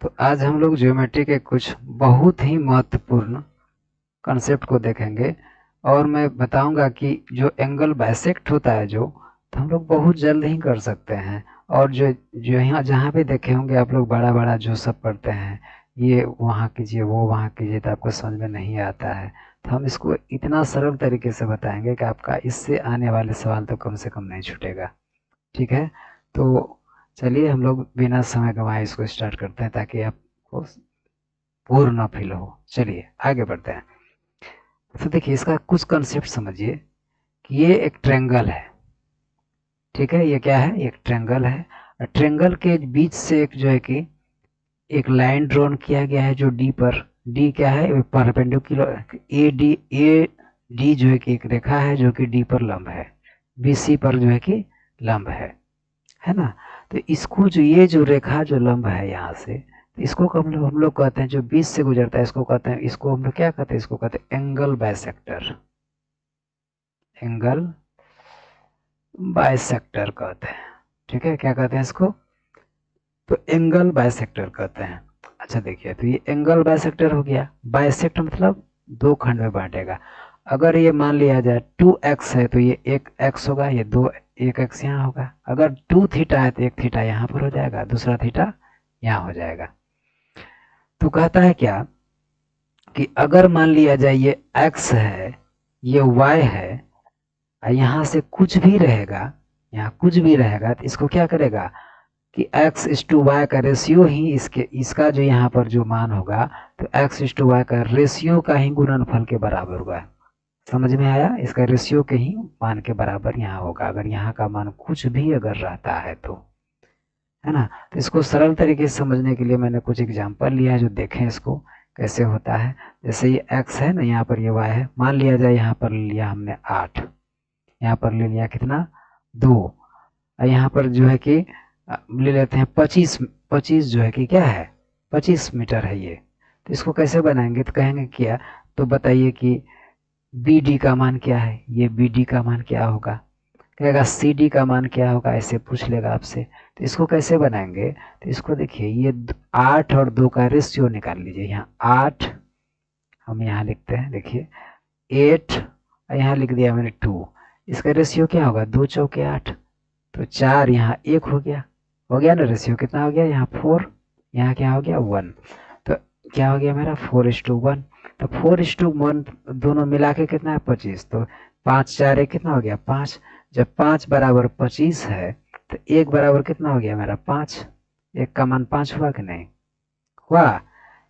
तो आज हम लोग ज्योमेट्री के कुछ बहुत ही महत्वपूर्ण कॉन्सेप्ट को देखेंगे और मैं बताऊंगा कि जो एंगल बाइसेक्ट होता है जो, तो हम लोग बहुत जल्द ही कर सकते हैं। और जो जो यहाँ जहाँ भी देखे होंगे आप लोग बड़ा बड़ा जो सब पढ़ते हैं, ये वहाँ कीजिए वो वहाँ कीजिए, तो आपको समझ में नहीं आता है। तो हम इसको इतना सरल तरीके से बताएंगे कि आपका इससे आने वाले सवाल तो कम से कम नहीं छूटेगा। ठीक है, तो चलिए हम लोग बिना समय गंवाए इसको स्टार्ट करते हैं ताकि आपको बोर ना फील हो। चलिए आगे बढ़ते हैं। तो देखिए इसका कुछ कंसेप्ट समझिए कि ये एक ट्रायंगल है। ठीक है, ये क्या है? एक ट्रायंगल है। ट्रायंगल के बीच से एक जो है कि एक लाइन ड्रॉन किया गया है जो डी पर, डी क्या है? परपेंडिकुलर ए डी जो है कि एक रेखा है जो कि डी पर लंब है, बी सी पर जो है कि लंब है ना। तो इसको जो ये जो रेखा जो लंब है यहाँ से, तो इसको हम लोग कहते हैं, जो बीच से गुजरता है इसको कहते हैं, इसको हम लोग क्या कहते हैं? इसको कहते हैं एंगल बाइसेक्टर। एंगल बाइसेक्टर कहते हैं। ठीक है, क्या कहते हैं इसको? तो एंगल बाइसेक्टर कहते हैं। अच्छा देखिए, तो ये एंगल बाइसेक्टर हो गया। बाइसेक्ट मतलब दो खंड में बांटेगा। अगर ये मान लिया जाए 2x है तो ये एक x होगा, ये दो एक x यहाँ होगा। अगर 2 थीटा है तो एक थीटा यहाँ पर हो जाएगा, दूसरा थीटा यहाँ हो जाएगा। तो कहता है क्या कि अगर मान लिया जाए ये x है, ये y है, यहाँ से कुछ भी रहेगा, यहाँ कुछ भी रहेगा, तो इसको क्या करेगा कि x इस टू वाई का रेशियो ही इसका जो यहाँ पर जो मान होगा, तो x इस टू वाई का रेशियो का ही गुणनफल के बराबर होगा। समझ में आया? इसका रेशियो के ही मान के बराबर यहाँ होगा, अगर यहाँ का मान कुछ भी अगर रहता है तो, है ना। तो इसको सरल तरीके से समझने के लिए मैंने कुछ एग्जांपल लिया है, जो देखें इसको कैसे होता है। जैसे ये x है ना, यहाँ पर ये y है। मान लिया जाए यहाँ पर ले लिया हमने 8, यहाँ पर ले लिया कितना? 2। और यहाँ पर जो है कि ले लेते हैं 25। 25 जो है कि क्या है? 25 मीटर है ये। तो इसको कैसे बनाएंगे? तो कहेंगे क्या, तो बताइए कि बी डी का मान क्या है? ये बी डी का मान क्या होगा? कहेगा सी डी का मान क्या होगा, ऐसे पूछ लेगा आपसे। तो इसको कैसे बनाएंगे? तो इसको देखिए, ये 8 और 2 का रेशियो निकाल लीजिए। यहाँ 8 हम यहाँ लिखते हैं, देखिए 8, यहाँ लिख दिया मैंने 2। इसका रेशियो क्या होगा? 2 चौके 8, तो 4 यहाँ 1 हो गया ना। रेशियो कितना हो गया? यहाँ 4, यहाँ क्या हो गया? 1। तो क्या हो गया मेरा? 4:1। तो 4:1 दोनों मिला के कितना है? 25। तो 5 4 1 कितना हो गया? 5। जब 5 बराबर 25 है तो 1 बराबर कितना हो गया मेरा? 5। 1 का मान 5 हुआ कि नहीं हुआ?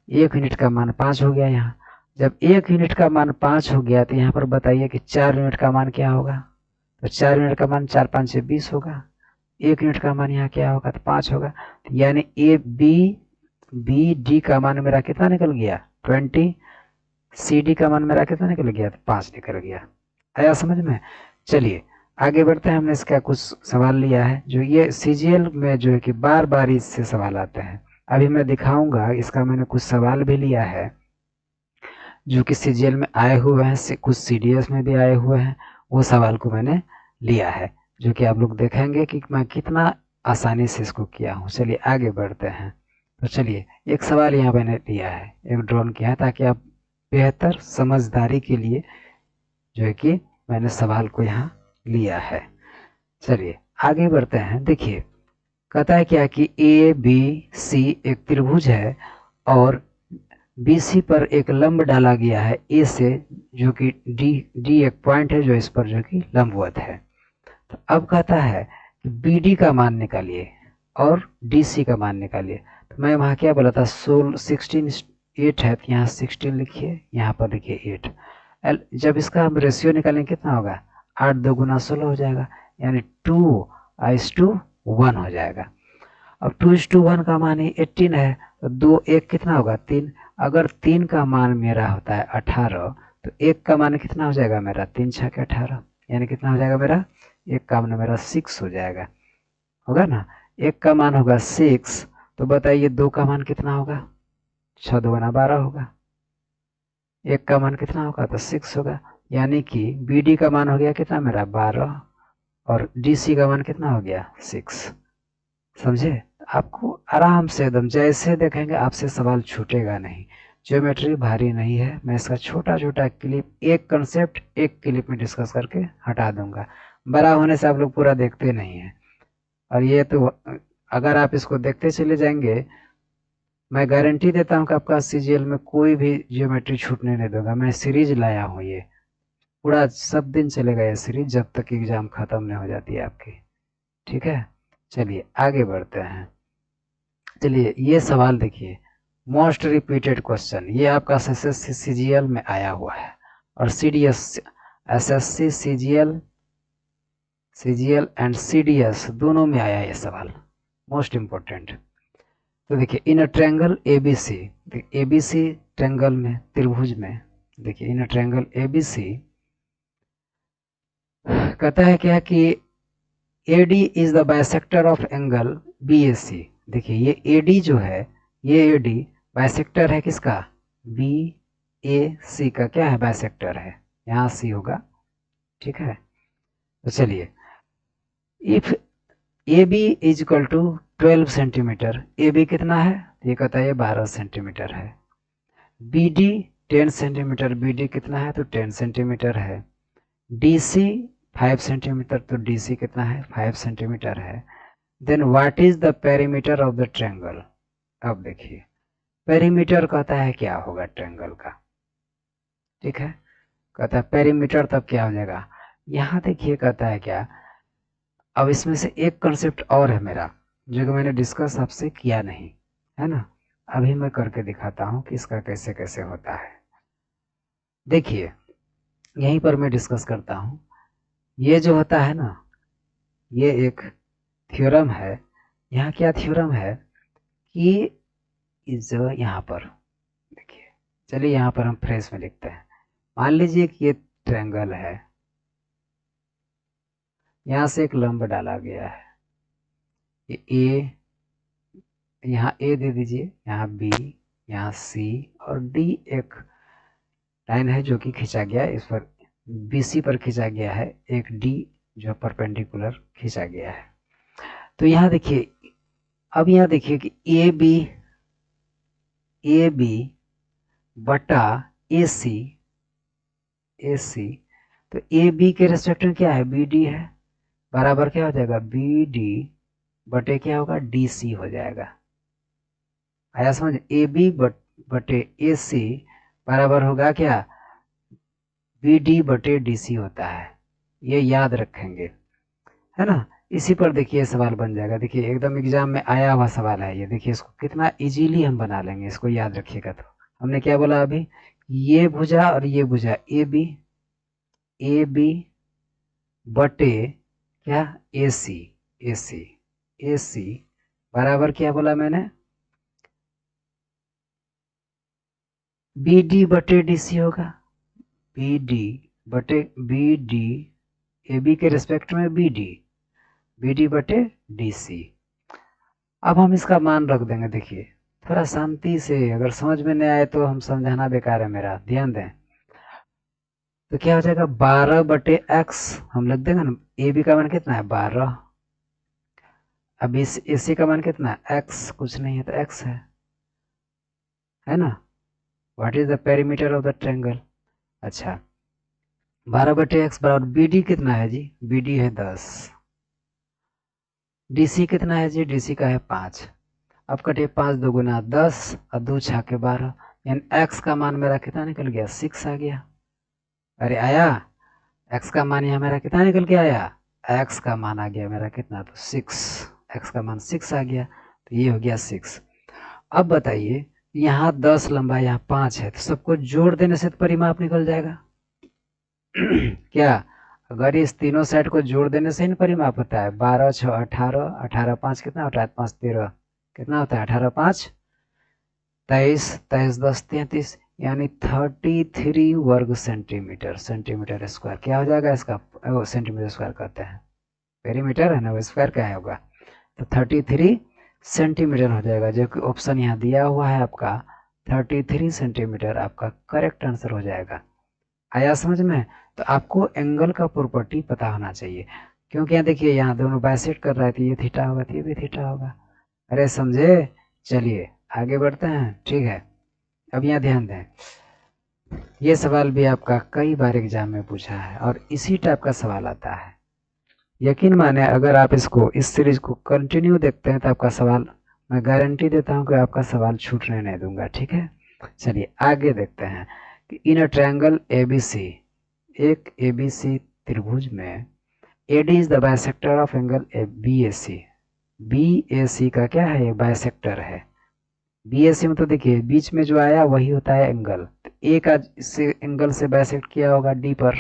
1 यूनिट का मान 5 हो गया यहाँ। जब 1 यूनिट का मान 5 हो गया तो यहाँ पर बताइए कि 4 यूनिट का मान क्या होगा? तो 4 यूनिट का मान 4 5 से 20 होगा। 1 यूनिट का मान यहाँ क्या होगा? तो 5 होगा। तो यानी ए बी डी का मान मेरा कितना निकल गया? 20। सी डी का मान मेरा कितना निकल गया? तो 5 निकल गया। आया समझ में? चलिए आगे बढ़ते हैं। हमने इसका कुछ सवाल लिया है, जो ये सीजीएल में जो है कि बार बार इससे सवाल आते हैं। अभी मैं दिखाऊंगा, इसका मैंने कुछ सवाल भी लिया है जो कि सीजीएल में आए हुए हैं, कुछ सीडीएस में भी आए हुए हैं। वो सवाल को मैंने लिया है, जो कि आप लोग देखेंगे कि मैं कितना आसानी से इसको किया हूँ। चलिए आगे बढ़ते हैं। तो चलिए एक सवाल यहाँ मैंने लिया है, एक ड्रॉन किया है, ताकि आप बेहतर समझदारी के लिए जो है कि मैंने सवाल को यहाँ लिया है। चलिए आगे बढ़ते हैं। देखिए कहता है क्या कि ए बी सी एक त्रिभुज है और BC पर एक लंब डाला गया है ए से, जो कि डी एक पॉइंट है जो इस पर जो कि लंबवत है। तो अब कहता है कि BD का मान निकालिए और DC का मान निकालिए। तो मैं वहाँ क्या बोला था? 16 8 है, तो यहाँ 16 लिखिए, यहाँ पर लिखिए 8। जब इसका हम रेशियो निकालेंगे कितना होगा? 8 2 गुना 16 हो जाएगा, यानी 2:1 हो जाएगा। अब 2:1 का मान ही 18 है, तो 2 1 कितना होगा? 3। अगर 3 का मान मेरा होता है 18, तो 1 का मान कितना हो जाएगा मेरा? 3 6 के 18, यानी कितना हो जाएगा मेरा? 1 का मान मेरा 6 हो जाएगा, होगा ना। 1 का मान होगा 6, तो बताइए 2 का मान कितना होगा? 6 2 12 होगा। 1 का मान कितना होगा? तो 6 होगा। यानी कि BD का मान हो गया कितना मेरा? 12, और DC का मान कितना हो गया? 6। समझे? आपको आराम से एकदम जैसे देखेंगे आपसे सवाल छूटेगा नहीं। ज्योमेट्री भारी नहीं है, मैं इसका छोटा छोटा क्लिप, एक कंसेप्ट एक क्लिप में डिस्कस करके हटा दूंगा। बड़ा होने से आप लोग पूरा देखते नहीं हैं, और ये तो अगर आप इसको देखते चले जाएंगे, मैं गारंटी देता हूँ कि आपका सीजीएल में कोई भी ज्योमेट्री छूटने नहीं दूंगा। मैं सीरीज लाया हूँ, ये पूरा सब दिन चलेगा ये सीरीज, जब तक एग्जाम खत्म नहीं हो जाती है आपकी। ठीक है, चलिए आगे बढ़ते हैं। चलिए ये सवाल देखिए, मोस्ट रिपीटेड क्वेश्चन, ये आपका एसएससी सीजीएल में आया हुआ है, और CDS, SSC CGL and CDS दोनों में आया है ये सवाल, मोस्ट इम्पोर्टेंट। तो देखिए in a triangle ABC, ABC triangle में, त्रिभुज में, देखिए इन अ ट्रायंगल एबीसी कहता है क्या कि AD is the bisector of angle BAC। देखिए ये AD जो है, ये AD बाइसेक्टर है किसका, BAC का, क्या है, बाइसेक्टर है, यहाँ C होगा। ठीक है, तो चलिए, if AB is equal to 12 centimetre, AB कितना है, ये कहता है ये 12 सेंटीमीटर है। BD 10 सेंटीमीटर, BD कितना है, तो 10 सेंटीमीटर है। DC 5 सेंटीमीटर, तो DC कितना है, 5 सेंटीमीटर है। Then what is the perimeter of the triangle. अब देखिए पेरीमीटर कहता है क्या होगा ट्रायंगल का, ठीक है, कहता है पेरीमीटर, तब क्या हो जाएगा, यहाँ देखिए कहता है क्या। अब इसमें से एक कंसेप्ट और है मेरा, जो कि मैंने डिस्कस आपसे किया नहीं है ना, अभी मैं करके दिखाता हूँ कि इसका कैसे कैसे होता है। देखिए यहीं पर मैं डिस्कस करता हूँ। ये जो होता है ना, ये एक थ्योरम है। यहाँ क्या थ्योरम है कि इस यहाँ पर देखिए, चलिए यहाँ पर हम फ्रेश में लिखते हैं। मान लीजिए कि ये ट्रायंगल है, यहाँ से एक लंब डाला गया है, ये ए, यहाँ ए दे दीजिए, यहाँ बी, यहाँ सी, और डी एक लाइन है जो कि खींचा गया है, इस पर BC पर खींचा गया है, एक डी जो परपेंडिकुलर खींचा गया है। तो यहाँ देखिए, अब यहाँ देखिए कि ए बी बटा AC, तो AB के रेस्पेक्ट में क्या है, BD है, बराबर क्या हो जाएगा, BD बटे क्या होगा, DC हो जाएगा। आया समझ, AB बटे AC बराबर होगा क्या, BD बटे DC होता है, ये याद रखेंगे, है ना। इसी पर देखिए सवाल बन जाएगा, देखिए एकदम एग्जाम में आया हुआ सवाल है ये, देखिए इसको कितना इजीली हम बना लेंगे, इसको याद रखिएगा। तो हमने क्या बोला अभी, ये भुजा और ये भुजा ए बी बटे क्या, ए सी बराबर क्या बोला मैंने, BD बटे DC होगा, BD बटे BD, AB के रिस्पेक्ट में BD बटे DC। अब हम इसका मान रख देंगे, देखिए थोड़ा शांति से, अगर समझ में नहीं आए तो हम समझाना बेकार है मेरा, ध्यान दें। तो क्या हो जाएगा, 12 बटे x हम लिख देंगे ना, AB का मान कितना है, 12। अब इस AC का मान कितना है, x कुछ नहीं है तो x है ना। What is the perimeter of the triangle. अच्छा 12 बटे x बराबर BD कितना है जी, BD है 10। DC कितना है जी, DC का है 5। अब कटिए 5 2 10 और 2 6 के 12, यानी x का मान मेरा कितना निकल गया, 6 आ गया। अरे आया, x का मान यहाँ मेरा कितना निकल के आया, x का मान आ गया मेरा कितना, तो 6, x का मान 6 आ गया, तो ये हो गया 6। अब बताइए यहाँ 10 लंबा, यहाँ 5 है, तो सबको जोड़ देने से तो परिमाप निकल जाएगा क्या, अगर इस तीनों साइड को जोड़ देने से ही परिमाप होता है, 12 6 18, 18 5 कितना होता है, 5 13 कितना होता है, 18 5 23, 23 10 33, यानी 33 वर्ग सेंटीमीटर, सेंटीमीटर स्क्वायर क्या हो जाएगा इसका, सेंटीमीटर स्क्वायर कहते हैं, पेरीमीटर है ना, वो स्क्वायर क्या होगा, तो 33 सेंटीमीटर हो जाएगा, जो कि ऑप्शन यहाँ दिया हुआ है आपका 33 सेंटीमीटर आपका करेक्ट आंसर हो जाएगा। आया समझ में। तो आपको एंगल का प्रॉपर्टी पता होना चाहिए, क्योंकि यहाँ देखिए यहाँ दोनों बाइसेक्ट कर रहे थे, ये थीटा होगा तो ये भी थीटा होगा। अरे समझे। चलिए आगे बढ़ते हैं, ठीक है। अब यहाँ ध्यान दें, ये सवाल भी आपका कई बार एग्जाम में पूछा है और इसी टाइप का सवाल आता है। यकीन माने अगर आप इसको, इस सीरीज को कंटिन्यू देखते हैं तो आपका सवाल, मैं गारंटी देता हूं कि आपका सवाल छूटने नहीं दूंगा, ठीक है। चलिए आगे देखते हैं कि इन अ ट्रायंगल एबीसी, एक एबीसी त्रिभुज में AD is the bisector of angle BAC. BAC का क्या है, ये बाइसेक्टर है। बीएसी में तो देखिए बीच में जो आया वही होता है एंगल, तो ए का इससे एंगल से बाइसेक्ट किया होगा डी पर।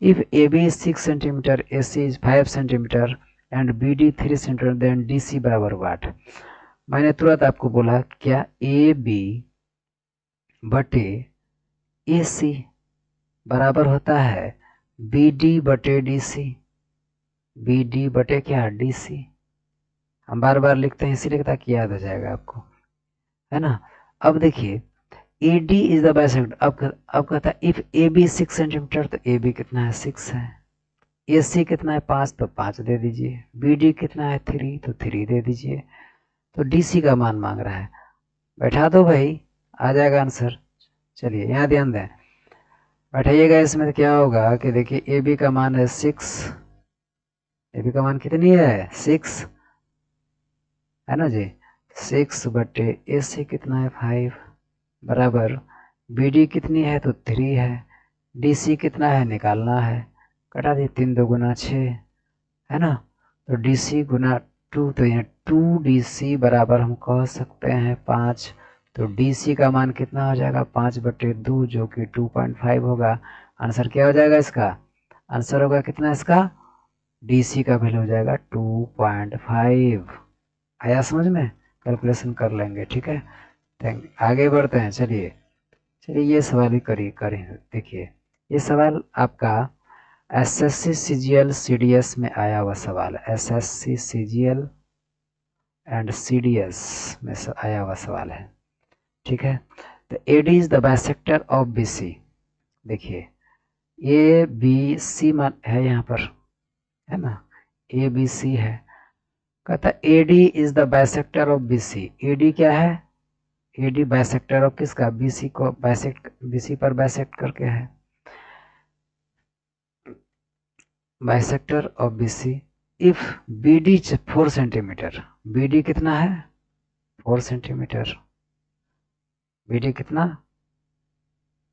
If AB is 6 centimeter, AC is 5 centimeter and BD 3 centimeter, then DC बराबर वाट। मैंने तुरंत आपको बोला क्या, AB बटे AC बराबर होता है BD बटे DC। BD बटे क्या, DC। हम बार बार लिखते हैं इसीलिए ताकि याद हो जाएगा आपको, है ना। अब देखिए AD इज द बाइसेक्टर। अब कहता है इफ AB 6 सेंटीमीटर, तो AB कितना है, 6 है। AC कितना है, 5, तो 5 दे दीजिए। BD कितना है, 3, तो 3 दे दीजिए। तो DC का मान मांग रहा है, बैठा दो भाई, आ जाएगा आंसर। चलिए यहाँ ध्यान दें, बैठाइएगा। इसमें तो क्या होगा कि देखिए AB का मान है 6, AB का मान कितनी है, 6, है ना जी। 6 बटे AC कितना है, 5 बराबर BD कितनी है, तो 3 है। DC कितना है निकालना है, कटा दिए, 3 2 गुना 6, है ना। तो DC गुना 2, तो यहाँ 2DC बराबर हम कह सकते हैं 5। तो DC का मान कितना हो जाएगा, 5 बटे 2, जो कि 2.5 होगा। आंसर क्या हो जाएगा इसका, आंसर होगा कितना इसका, DC का वैल्यू हो जाएगा 2.5। आया समझ में, कैलकुलेशन कर लेंगे, ठीक है। थैंक, आगे बढ़ते हैं। चलिए चलिए ये सवाल ही करें देखिए, ये सवाल आपका SSC CGL CDS में आया हुआ सवाल है। SSC CGL एंड CDS में आया हुआ सवाल है, ठीक है। तो AD is the bisector of BC। देखिए ABC मान है यहाँ पर, है ना, ABC है। कहता AD is the bisector of BC। AD क्या है, AD बाइसेक्टर ऑफ किसका, BC को बाइसेक्ट, BC पर बाइसेक्ट करके है, bisector of BC। If BD 4 centimetre, BD कितना है, 4 सेंटीमीटर। BD कितना,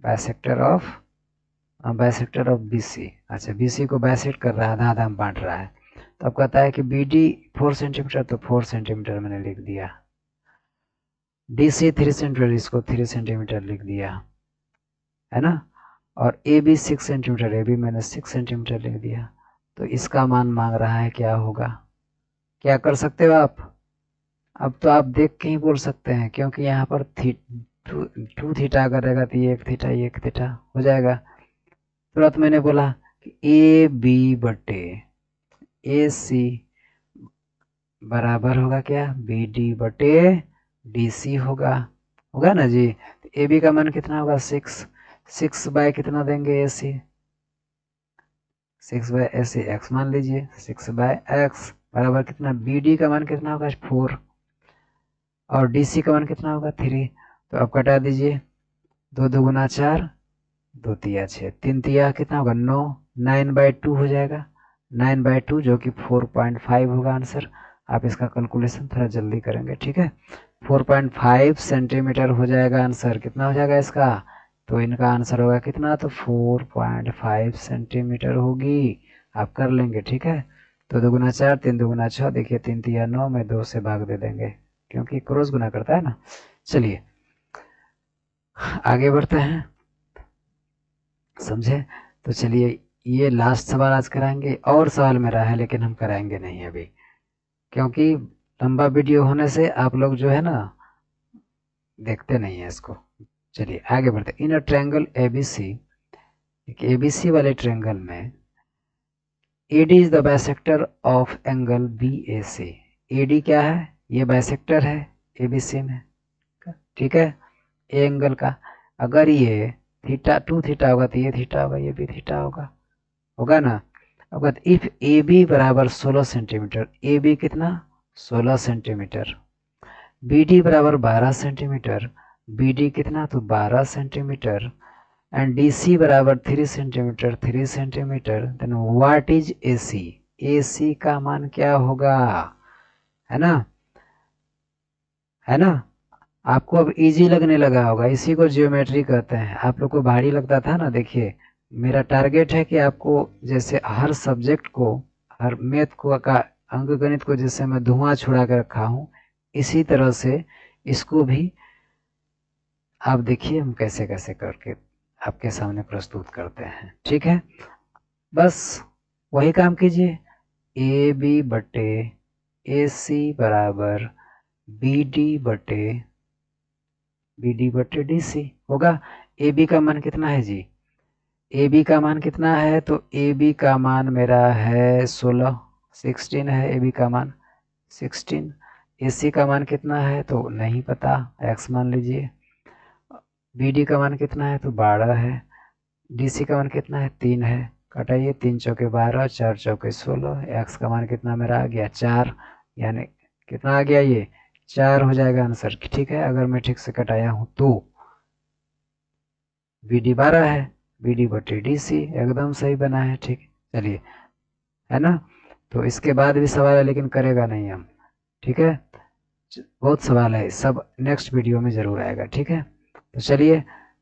बाइसेक्टर ऑफ BC। अच्छा BC को बाइसेक्ट कर रहा है, आधा आधा में बांट रहा है। तो अब कहता है कि BD 4 सेंटीमीटर, तो 4 सेंटीमीटर मैंने लिख दिया। DC 3 सेंटीमीटर, इसको 3 सेंटीमीटर लिख दिया, है ना। और AB 6 सेंटीमीटर, AB मैंने 6 सेंटीमीटर लिख दिया। तो इसका मान मांग रहा है, क्या होगा, क्या कर सकते हो आप। अब तो आप देख के ही बोल सकते हैं, क्योंकि यहाँ पर 2 थीटा अगर रहेगा तो ये 1 थीटा हो जाएगा। तुरंत मैंने बोला कि AB बटे AC बराबर होगा क्या, BD बटे DC होगा, होगा ना जी। तो AB का मान कितना होगा, 6 बाय कितना देंगे AC, 6 बाय AC x मान लीजिए, 6 बाय x बराबर कितना, BD का मान कितना होगा, 4, और DC का मान कितना होगा, 3। तो अब कटा दीजिए, 2 2 गुना 4, 2 तिया 6, 3 तिया कितना होगा, 9, 9/2 हो जाएगा, 9/2 जो कि 4.5 होगा आंसर। आप इसका कैलकुलेशन थोड़ा जल्दी करेंगे, ठीक है। 4.5 सेंटीमीटर हो जाएगा आंसर, कितना हो जाएगा इसका, तो इनका आंसर होगा कितना, तो 4.5 सेंटीमीटर होगी। आप कर लेंगे, ठीक है। तो 2 गुना 4, 3 2 गुना 6, देखिए 3 तिया 9 में 2 से भाग दे देंगे, क्योंकि क्रॉस गुना करता है ना। चलिए आगे बढ़ते हैं, समझे। तो चलिए ये लास्ट सवाल आज कराएंगे, और सवाल मेरा है लेकिन हम कराएंगे नहीं अभी, क्योंकि लंबा वीडियो होने से आप लोग जो है ना देखते नहीं है इसको। चलिए आगे बढ़ते, इन अ ट्रायंगल ABC, एक ABC वाले ट्रायंगल में AD is the bisector of angle BAC। AD क्या है, ये बाइसेक्टर है ABC में, ठीक है, ए एंगल का। अगर ये थीटा 2 थीटा होगा तो ये थीटा होगा, ये भी थीटा होगा, होगा ना। अब इफ AB बराबर 16 सेंटीमीटर, AB कितना 16 सेंटीमीटर। बी डी बराबर 12 सेंटीमीटर, बी डी कितना तो 12 सेंटीमीटर, एंड डी सी बराबर 3 centimetre, 3 centimetre. Then what is A C, A C का मान क्या होगा, है ना, है ना। आपको अब इजी लगने लगा होगा, इसी को जियोमेट्री कहते हैं। आप लोग को भारी लगता था ना। देखिए मेरा टारगेट है कि आपको जैसे हर सब्जेक्ट को, हर मैथ को का अंक गणित को जैसे मैं धुआं छुड़ा के रखा हूँ, इसी तरह से इसको भी आप देखिए हम कैसे कैसे करके आपके सामने प्रस्तुत करते हैं। ठीक है, बस वही काम कीजिए। ए बी बटे ए सी बराबर बी डी बटे डी सी होगा। ए बी का मान कितना है जी, ए बी का मान कितना है, तो ए बी का मान मेरा है 16, 16 है ए बी का मान 16। ए सी का मान कितना है तो नहीं पता, एक्स मान लीजिए। बी डी का मान कितना है तो 12 है। डी सी का मान कितना है 3 है। कटाइए, 3 चौके 12, 4 चौके 16। एक्स का मान कितना मेरा आ गया 4, यानी कितना आ गया ये 4 हो जाएगा आंसर। ठीक है, अगर मैं ठीक से कटाया हूँ तो बी डी 12 है, बी डी बटे डी सी एकदम सही बना है। ठीक, चलिए, है ना। तो इसके बाद भी सवाल है लेकिन करेगा नहीं हम। ठीक है, बहुत सवाल है, सब नेक्स्ट वीडियो में ज़रूर आएगा। ठीक है, तो चलिए,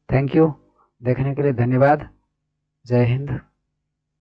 थैंक यू, देखने के लिए धन्यवाद। जय हिंद।